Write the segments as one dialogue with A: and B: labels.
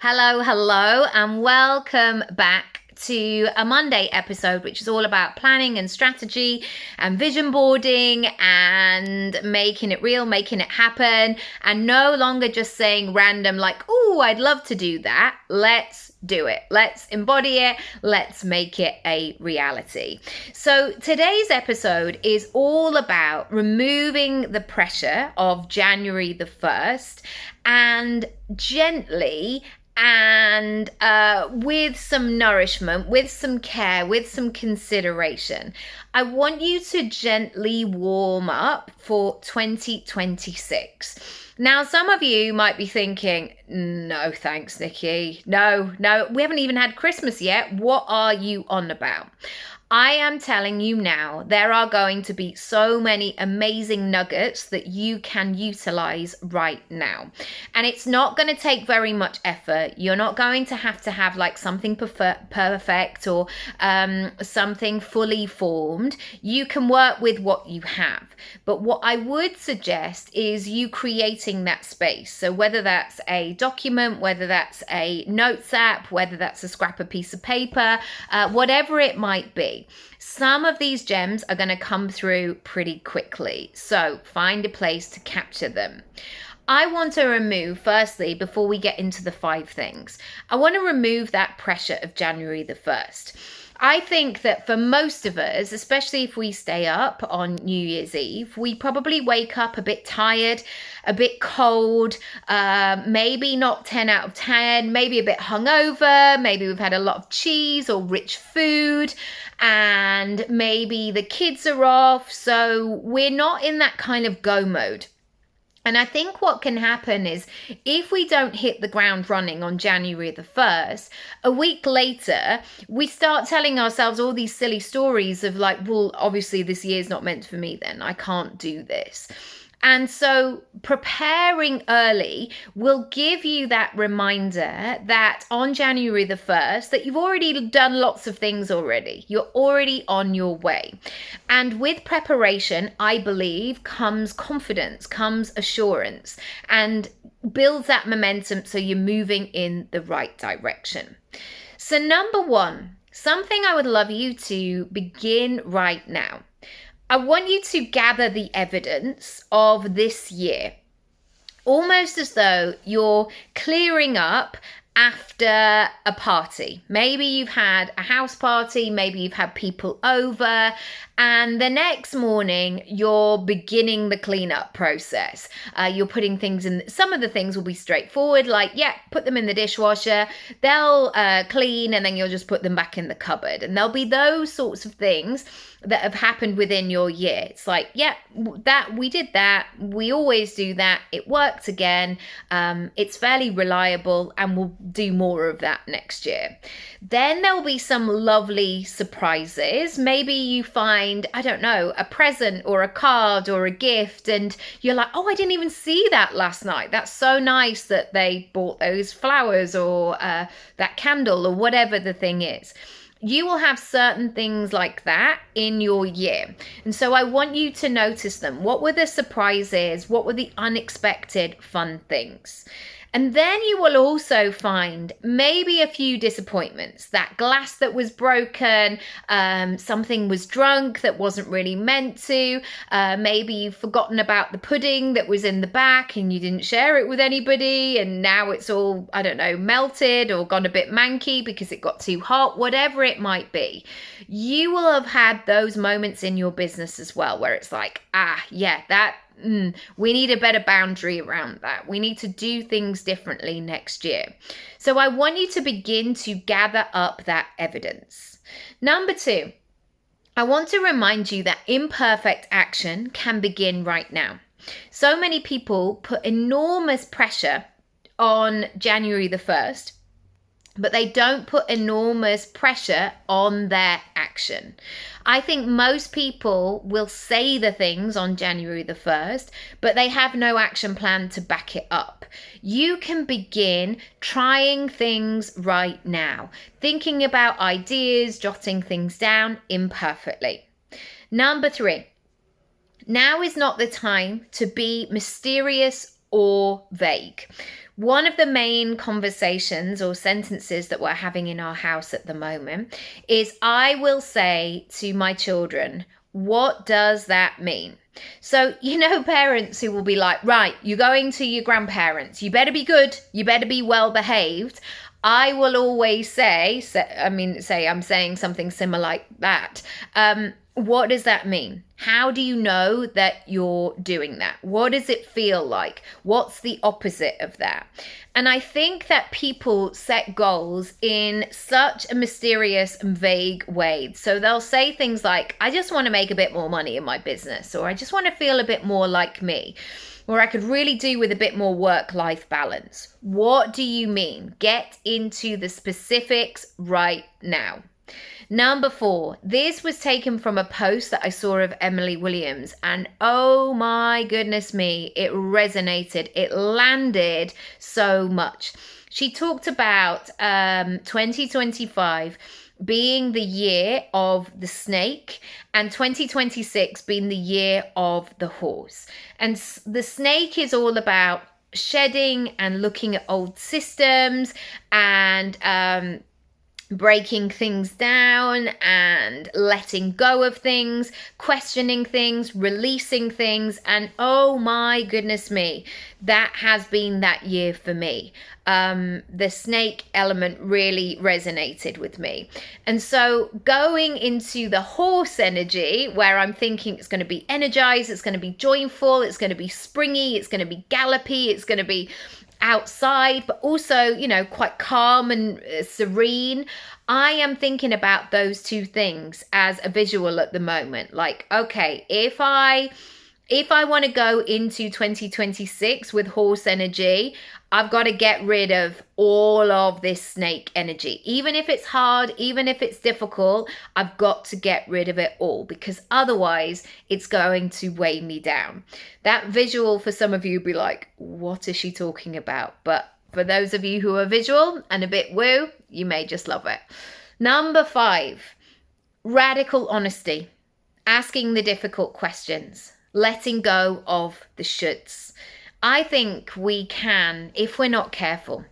A: Hello, hello, and welcome back to a Monday episode, which is all about planning and strategy and vision boarding and making it real, making it happen, and no longer just saying random, like, oh, I'd love to do that. Let's do it. Let's embody it. Let's make it a reality. So today's episode is all about removing the pressure of January the 1st and gently and with some nourishment, with some care, with some consideration, I want you to gently warm up for 2026. Now, some of you might be thinking, no, thanks, Nikki. No, we haven't even had Christmas yet. What are you on about? I am telling you now, there are going to be so many amazing nuggets that you can utilize right now. And it's not going to take very much effort. You're not going to have like something perfect or something fully formed. You can work with what you have. But what I would suggest is you creating that space. So whether that's a document, whether that's a notes app, whether that's a scrap of piece of paper, whatever it might be. Some of these gems are going to come through pretty quickly, so find a place to capture them. I want to remove, firstly, before we get into the 5 things, I want to remove that pressure of January the 1st. I think that for most of us, especially if we stay up on New Year's Eve, we probably wake up a bit tired, a bit cold, maybe not 10 out of 10, maybe a bit hungover, maybe we've had a lot of cheese or rich food, and maybe the kids are off, so we're not in that kind of go mode. And I think what can happen is if we don't hit the ground running on January the 1st, a week later, we start telling ourselves all these silly stories of like, well, obviously this year's not meant for me then. I can't do this. And so preparing early will give you that reminder that on January the 1st, that you've already done lots of things already. You're already on your way. And with preparation, I believe, comes confidence, comes assurance, and builds that momentum so you're moving in the right direction. So number 1, something I would love you to begin right now. I want you to gather the evidence of this year, almost as though you're clearing up after a party. Maybe you've had a house party, maybe you've had people over, and the next morning you're beginning the cleanup process. You're putting things in. Some of the things will be straightforward, like, put them in the dishwasher, they'll clean, and then you'll just put them back in the cupboard. And there'll be those sorts of things that have happened within your year. It's like, that we did that. We always do that. It worked again. It's fairly reliable, and we'll do more of that next year. Then there'll be some lovely surprises. Maybe you find, I don't know, a present or a card or a gift, and you're like, oh, I didn't even see that last night. That's so nice that they bought those flowers or that candle or whatever the thing is. You will have certain things like that in your year. And so I want you to notice them. What were the surprises? What were the unexpected fun things? And then you will also find maybe a few disappointments. That glass that was broken, something was drunk that wasn't really meant to. Maybe you've forgotten about the pudding that was in the back and you didn't share it with anybody. And now it's all, I don't know, melted or gone a bit manky because it got too hot, whatever it might be. You will have had those moments in your business as well where it's like, we need a better boundary around that. We need to do things differently next year. So I want you to begin to gather up that evidence. Number 2, I want to remind you that imperfect action can begin right now. So many people put enormous pressure on January the 1st, but they don't put enormous pressure on their action. I think most people will say the things on January the 1st, but they have no action plan to back it up. You can begin trying things right now, thinking about ideas, jotting things down imperfectly. Number 3, now is not the time to be mysterious or vague. One of the main conversations or sentences that we're having in our house at the moment is I will say to my children, what does that mean? So, parents who will be like, right, you're going to your grandparents. You better be good. You better be well behaved. I will always say I'm saying something similar like that. What does that mean? How do you know that you're doing that? What does it feel like? What's the opposite of that? And I think that people set goals in such a mysterious and vague way. So they'll say things like, I just want to make a bit more money in my business, or I just want to feel a bit more like me, or I could really do with a bit more work-life balance. What do you mean? Get into the specifics right now. Number 4, this was taken from a post that I saw of Emily Williams, and oh my goodness me, it resonated. It landed so much. She talked about 2025 being the year of the snake and 2026 being the year of the horse. And the snake is all about shedding and looking at old systems and breaking things down and letting go of things, questioning things, releasing things. And oh my goodness me, that has been that year for me. The snake element really resonated with me. And so going into the horse energy, where I'm thinking it's going to be energized, it's going to be joyful, it's going to be springy, it's going to be gallopy, it's going to be outside, but also, quite calm and serene. I am thinking about those two things as a visual at the moment. Like, okay, if I want to go into 2026 with horse energy, I've got to get rid of all of this snake energy. Even if it's hard, even if it's difficult, I've got to get rid of it all, because otherwise it's going to weigh me down. That visual for some of you will be like, what is she talking about? But for those of you who are visual and a bit woo, you may just love it. Number 5, radical honesty, asking the difficult questions, letting go of the shoulds. I think we can, if we're not careful,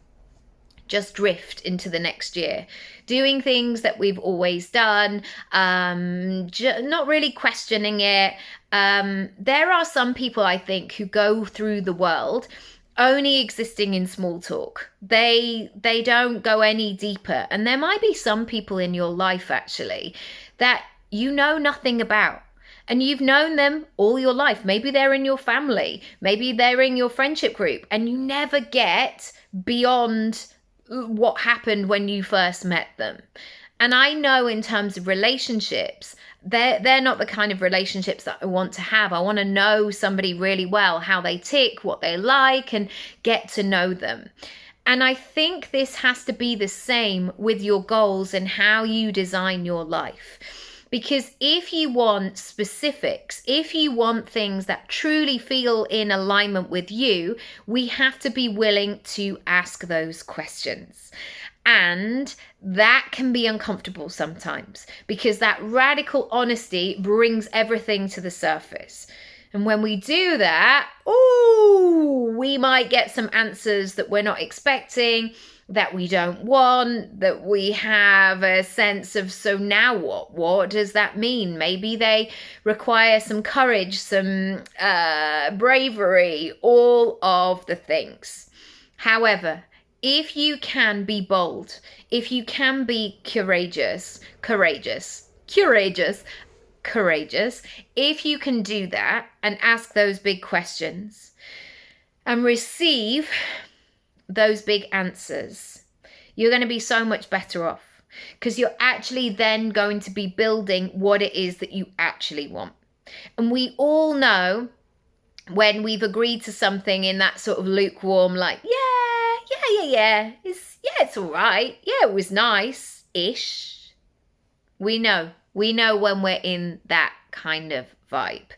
A: just drift into the next year, doing things that we've always done, not really questioning it. There are some people, I think, who go through the world only existing in small talk. They don't go any deeper. And there might be some people in your life, actually, that you know nothing about. And you've known them all your life. Maybe they're in your family. Maybe they're in your friendship group. And you never get beyond what happened when you first met them. And I know in terms of relationships, they're not the kind of relationships that I want to have. I want to know somebody really well, how they tick, what they like, and get to know them. And I think this has to be the same with your goals and how you design your life. Because if you want specifics, if you want things that truly feel in alignment with you, we have to be willing to ask those questions. And that can be uncomfortable sometimes, because that radical honesty brings everything to the surface. And when we do that, we might get some answers that we're not expecting, that we don't want, that we have a sense of, so now what? What does that mean? Maybe they require some courage, some bravery, all of the things. However, if you can be bold, if you can be courageous, if you can do that and ask those big questions and receive those big answers, you're going to be so much better off, because you're actually then going to be building what it is that you actually want. And we all know when we've agreed to something in that sort of lukewarm, like, it's all right. Yeah, it was nice-ish. We know when we're in that kind of vibe.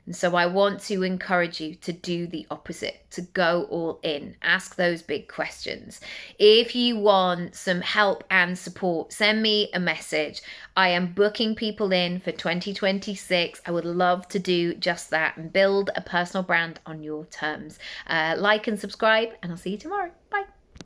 A: And so I want to encourage you to do the opposite, to go all in, ask those big questions. If you want some help and support, send me a message. I am booking people in for 2026. I would love to do just that and build a personal brand on your terms. Like and subscribe, and I'll see you tomorrow. Bye.